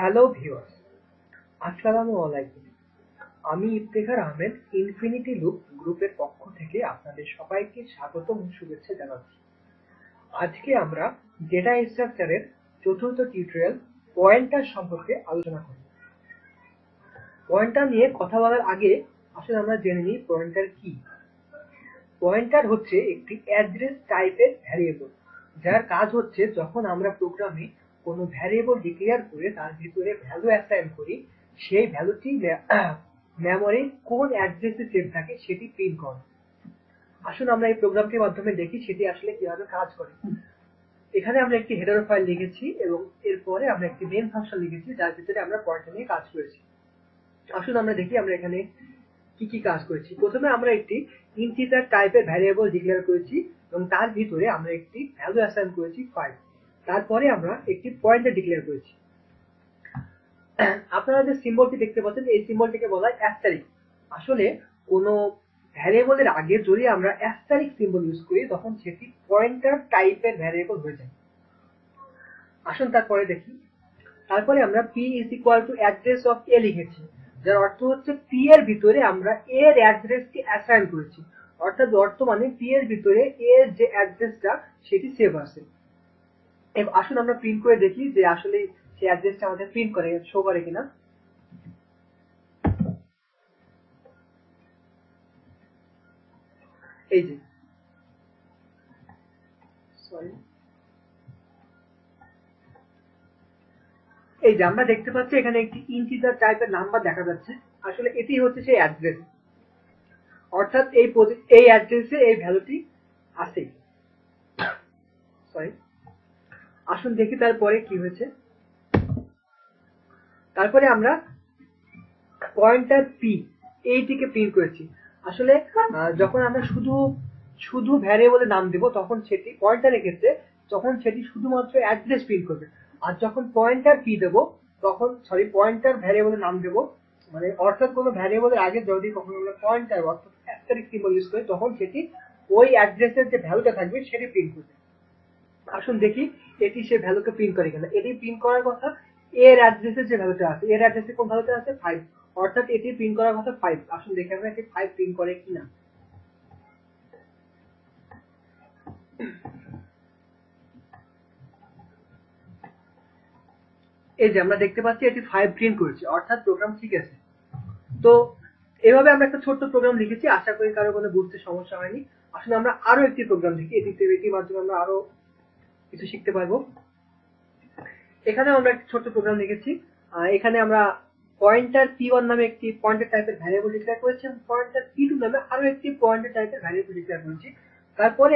Hello viewers, আসসালামু আলাইকুম। আমি ইফতেখার আহমেদ ইনফিনিটি লুপ গ্রুপের পক্ষ থেকে আপনাদের সবাইকে স্বাগতম ও শুভেচ্ছা জানাচ্ছি। আজকে আমরা ডেটা স্ট্রাকচারের চতুর্থ টিউটোরিয়াল পয়েন্টার সম্পর্কে আলোচনা করব। পয়েন্টার নিয়ে কথা বলার আগে আসলে আমরা জেনে নিই পয়েন্টার কি। পয়েন্টার হচ্ছে একটি অ্যাড্রেস টাইপের ভ্যারিয়েবল, যার কাজ হচ্ছে যখন আমরা প্রোগ্রামে কোনো ভ্যারিয়েবল ডিক্লেয়ার করে তার ভিতরে ভ্যালু অ্যাসাইন করি, সেই ভ্যালুটি মেমরির কোন অ্যাড্রেসে সেভ থাকে সেটি প্রিন্ট করে। আসুন আমরা এই প্রোগ্রামটির মাধ্যমে দেখি সেটি আসলে কিভাবে কাজ করে। এখানে আমরা একটি হেডার ফাইল লিখেছি এবং এরপরে আমরা একটি মেইন ফাংশন লিখেছি যার ভিতরে আমরা পয়েন্টার নিয়ে কাজ করেছি। আসুন আমরা দেখি আমরা এখানে কি কি কাজ করেছি। প্রথমে আমরা একটি ইন্টিজার টাইপের ভ্যারিয়েবল ডিক্লেয়ার করেছি এবং তার ভিতরে আমরা একটি ভ্যালু অ্যাসাইন করেছি 5। তারপরে আমরা একটি পয়েন্টার ডিক্লেয়ার করেছি। আপনারা যে সিম্বলটি দেখতে পাচ্ছেন এই সিম্বলটিকে বলা হয় অ্যাস্টারিস্ক। আসলে কোনো ভ্যারিয়েবলের আগে যদি আমরা অ্যাস্টারিস্ক সিম্বল ইউজ করি তখন সেটি পয়েন্টার টাইপের ভ্যারিয়েবল হয়ে যায়। আসুন তারপরে দেখি। তারপরে আমরা p is equal to address of a লিখেছি, যার অর্থ হচ্ছে p এর ভিতরে আমরা a এর অ্যাড্রেসকে অ্যাসাইন করেছি, অর্থাৎ বর্তমানে p এর ভিতরে a এর যে অ্যাড্রেসটা সেটি সেভ আছে। আসুন আমরা প্রিন্ট করে দেখি যে আসলে সেই অ্যাড্রেসটা আমাদের প্রিন্ট করে শো করে কিনা। এই যে সরি এই যে আমরা দেখতে পাচ্ছি এখানে একটি ইন্টিজার টাইপের নাম্বার দেখা যাচ্ছে। আসলে এটি হচ্ছে সেই অ্যাড্রেস, অর্থাৎ এই অ্যাড্রেসে এই ভ্যালুটি আছে। সরি, আসুন দেখি তারপরে কি হয়েছে। তারপরে আমরা পয়েন্টার পি এইটিকে প্রিন্ট করেছি। আসলে যখন আমরা শুধু ভ্যারিয়েবলের নাম দেব তখন সেটি পয়েন্টারের ক্ষেত্রে তখন সেটি শুধুমাত্র অ্যাড্রেস প্রিন্ট করবে, আর যখন পয়েন্টার পি দেব তখন পয়েন্টার ভ্যারিয়েবলের নাম দেব, মানে অর্থাৎ কোনো ভ্যারিয়েবলের আগে যদি কখনো আমরা পয়েন্টার অর্থাৎ অ্যাস্টারিস্ক সিম্বল ইউজ করি তখন সেটি ওই অ্যাড্রেসের যে ভ্যালুটা থাকবে সেটি প্রিন্ট করবে। আসুন দেখি এটি সে ভ্যালুকে প্রিন্ট করে কিনা। এটি প্রিন্ট করার কথা এর অ্যাড্রেসে যে ভ্যালুটা আছে, এর অ্যাড্রেসে কোন ভ্যালুটা আছে 5, অর্থাৎ এটি প্রিন্ট করার কথা 5। আসুন দেখে আমরা এটি 5 প্রিন্ট করে কিনা। এই যে আমরা দেখতে পাচ্ছি এটি 5 প্রিন্ট করেছে, অর্থাৎ প্রোগ্রাম ঠিক আছে। তো এভাবে আমরা একটা ছোট্ট প্রোগ্রাম লিখেছি, আশা করি কারো কোনো বুঝতে সমস্যা হয়নি। আসলে আমরা আরো একটি প্রোগ্রাম লিখি, এটির মাধ্যমে আমরা আরো কিছু শিখতে পারবো। এখানে আমরা একটি ছোট্ট প্রোগ্রাম লিখেছি। এখানে আমরা পয়েন্টার p1 নামে একটি পয়েন্টার টাইপের ভ্যারিয়েবল ডিক্লেয়ার করেছি এবং পয়েন্টার p2 নামে আরো একটি পয়েন্টার টাইপের ভ্যারিয়েবল ডিক্লেয়ার করেছি। তারপরে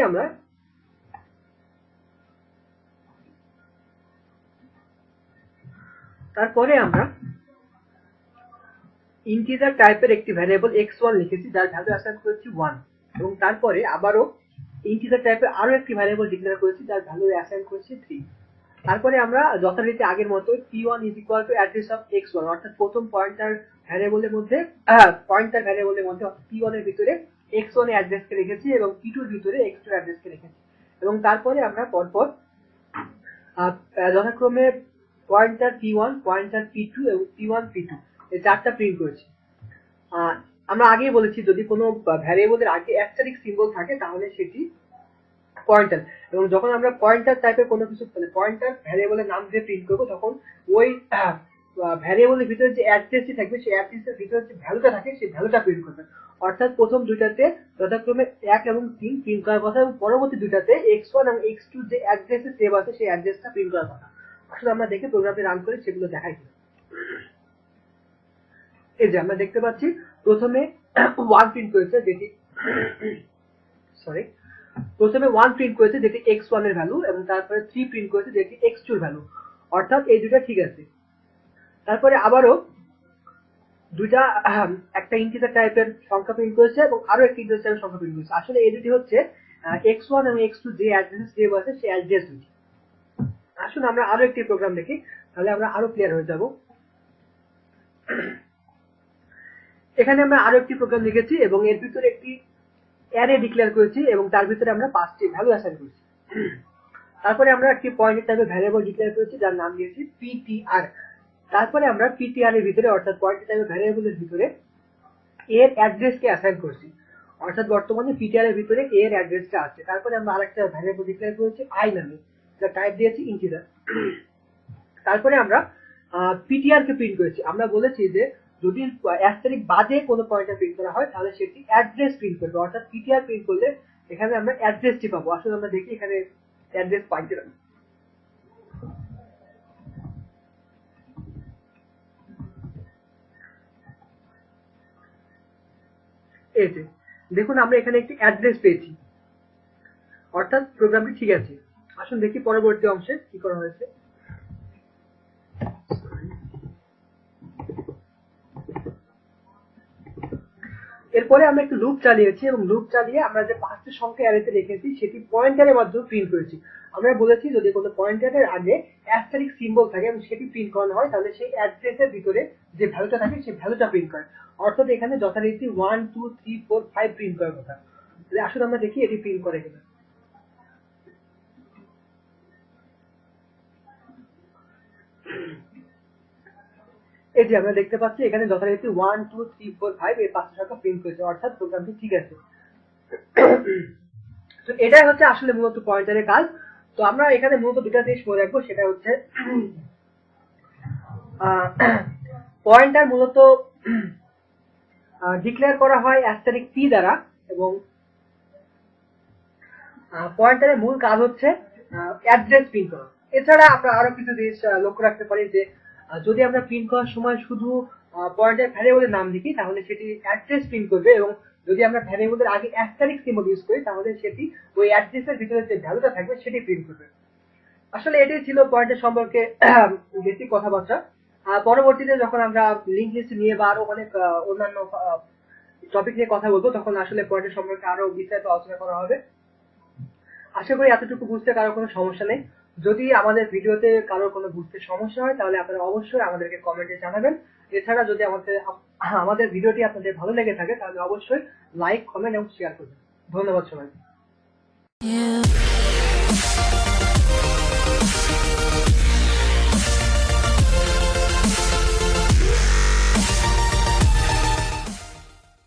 আমরা ইন্টিজার টাইপের একটি ভ্যারিয়েবল x1 লিখেছি যার ভ্যালু অ্যাসাইন করেছি 1, এবং তারপরে আবারও ইন্টিজার টাইপের আরো একটি ভ্যারিয়েবল ডিক্লেয়ার করেছি যার ভ্যালু অ্যাসাইন করেছি 3। তারপরে আমরা যথারীতি আগের মতো p1 is equal to address of x1, অর্থাৎ প্রথম পয়েন্টার ভ্যারিয়েবলের মধ্যে অর্থাৎ p1 এর ভিতরে x1 এর অ্যাড্রেসকে রেখেছি এবং p2 এর ভিতরে x2 এর অ্যাড্রেসকে রেখেছি, এবং তারপরে আমরা পরপর যথাক্রমে পয়েন্টার p1, পয়েন্টার p2 এবং p1 p2 এই চারটা প্রিন্ট করেছি। আমরা আগেই বলেছি যদি কোনো ভ্যারিয়েবলের আগে অ্যাস্টারিস্ক সিম্বল থাকে তাহলে সেটি পয়েন্টার, এবং যখন আমরা পয়েন্টার টাইপের কোনো কিছু পয়েন্টার ভ্যারিয়েবলের নাম দিয়ে প্রিন্ট করবো তখন ওই ভ্যারিয়েবলের ভিতরে যে অ্যাড্রেসটি থাকবে সেই অ্যাড্রেসের ভিতরে যে ভ্যালুটা থাকে সেই ভ্যালুটা প্রিন্ট করবে। অর্থাৎ প্রথম দুইটাতে যথাক্রমে 1 এবং 3 প্রিন্ট করার কথা এবং পরবর্তী দুইটাতে x1 এবং x2 যে অ্যাড্রেসে সেভ আছে সেই অ্যাড্রেসটা প্রিন্ট করার কথা। আসলে আমরা দেখে প্রোগ্রামটি রান করে সেগুলো দেখাই। এই যে আমরা দেখতে পাচ্ছি প্রথমে 1 প্রিন্ট করেছে যেটি প্রথমে 1 প্রিন্ট করেছে যেটি x1 এর ভ্যালু, এবং তারপরে 3 প্রিন্ট করেছে যেটি x2 এর ভ্যালু, অর্থাৎ এই দুটো ঠিক আছে। তারপরে আবারও দুইটা একটা ইন্টিজার টাইপের সংখ্যা প্রিন্ট করেছে এবং আরো একটা ইন্টিজার টাইপের সংখ্যা প্রিন্ট করেছে। আসলে এই দুটি হচ্ছে x1 এবং x2 যে অ্যাড্রেস সেভ আছে সেই অ্যাড্রেস দুটি। আসুন আমরা আরো একটি প্রোগ্রাম দেখি, তাহলে আমরা আরো ক্লিয়ার হয়ে যাব। এখানে আমরা আরো একটি প্রোগ্রাম লিখেছি এবং এর ভিতরে একটি অ্যারে ডিক্লেয়ার করেছি এবং তার ভিতরে আমরা 5টি ভ্যালু অ্যাসাইন করেছি। তারপরে আমরা একটি পয়েন্টার টাইপের ভ্যারিয়েবল ডিক্লেয়ার করেছি যার নাম দিয়েছি ptr। তারপরে আমরা পিটিআর এর ভিতরে অর্থাৎ পয়েন্ট টাইপ ভ্যারিয়েবলের ভিতরে এর অ্যাড্রেসকে অ্যাসাইন করছি, অর্থাৎ বর্তমানে পিটিআর এর ভিতরে এর অ্যাড্রেসটা আছে। তারপরে আমরা আরেকটা ভ্যারিয়েবল ডিক্লেয়ার করেছি আই নামে, যা টাইপ দিয়েছি ইন্টিজার। তারপরে আমরা পিটিআর কে প্রিন্ট করেছি। আমরা বলেছি যে যদি অ্যাস্টেরিক বাদে কোনো পয়েন্টার প্রিন্ট করা হয় তাহলে সেটি অ্যাড্রেস প্রিন্ট করবে, অর্থাৎ পিটিআর প্রিন্ট করলে এখানে আমরা অ্যাড্রেসটি পাবো। আসলে আমরা দেখি এখানে অ্যাড্রেস পাই কিনা। এই যে দেখুন আমরা এখানে একটি অ্যাড্রেস পেয়েছি, অর্থাৎ প্রোগ্রামটি ঠিক আছে। আসুন দেখি পরবর্তী অংশে কি করা হয়েছে। এরপরে আমরা একটু লুপ চালিয়েছি এবং লুপ চালিয়ে আমরা যে 5টি সংখ্যা অ্যারেতে রেখেছি সেটি পয়েন্টারের মাধ্যমে প্রিন্ট করেছি। আমরা বলেছি যদি কোনো পয়েন্টারের আগে অ্যাস্টেরিক সিম্বল থাকে এবং সেটি প্রিন্ট করানো হয় তাহলে সেই অ্যাড্রেসের ভিতরে যে ভ্যালুটা থাকে সেই ভ্যালুটা প্রিন্ট করে, অর্থাৎ এখানে যথারীতি 1 2 3 4 5 প্রিন্ট করার কথা। আসলে আমরা দেখি এটি প্রিন্ট করে কিনা। এই যে আমরা দেখতে পাচ্ছি এখানে যথারীতি 1 2 3 4 5 এই 5টি সংখ্যা প্রিন্ট করেছে, অর্থাৎ প্রোগ্রামটি ঠিক আছে। তো এটাই হচ্ছে আসলে মূলত পয়েন্টারের কাজ। তো আমরা এখানে মূলত দুটা জিনিস মনে রাখবো, সেটা হচ্ছে পয়েন্টার মূলত ডিক্লেয়ার করা হয় অ্যাস্টেরিক পি দ্বারা, এবং পয়েন্টারের মূল কাজ হচ্ছে অ্যাড্রেস প্রিন্ট করা। এছাড়া আমরা আরো কিছু জিনিস লক্ষ্য রাখতে পারি যে যদি আমরা প্রিন্ট করার সময় শুধু পয়েন্টার ভ্যারিয়েবলের নাম লিখি তাহলে সেটি অ্যাড্রেস প্রিন্ট করবে, এবং যদি আমরা ভ্যারিয়েবলের আগে অ্যাস্টেরিক সিম্বল ইউজ করি তাহলে সেটি ওই অ্যাড্রেসের ভিতরে যে ভ্যালুটা থাকবে সেটি প্রিন্ট করবে। আসলে এটাই ছিল পয়েন্টার সম্পর্কে বেসিক কথাবার্তা। পরবর্তীতে যখন আমরা লিঙ্ক লিস্ট নিয়ে বা আরো অনেক অন্যান্য টপিক নিয়ে কথা বলবো তখন আসলে পয়েন্টার সম্পর্কে আরো বিস্তারিত আলোচনা করা হবে। আশা করি এতটুকু বুঝতে কারো কোনো সমস্যা নেই। যদি আমাদের ভিডিওতে কারো কোনো বুঝতে সমস্যা হয় তাহলে আপনারা অবশ্যই আমাদেরকে কমেন্টে জানাবেন। এছাড়া যদি আমাদের ভিডিওটি আপনাদের ভালো লেগে থাকে তাহলে অবশ্যই লাইক, কমেন্ট এবং শেয়ার করবেন। ধন্যবাদ সবাই।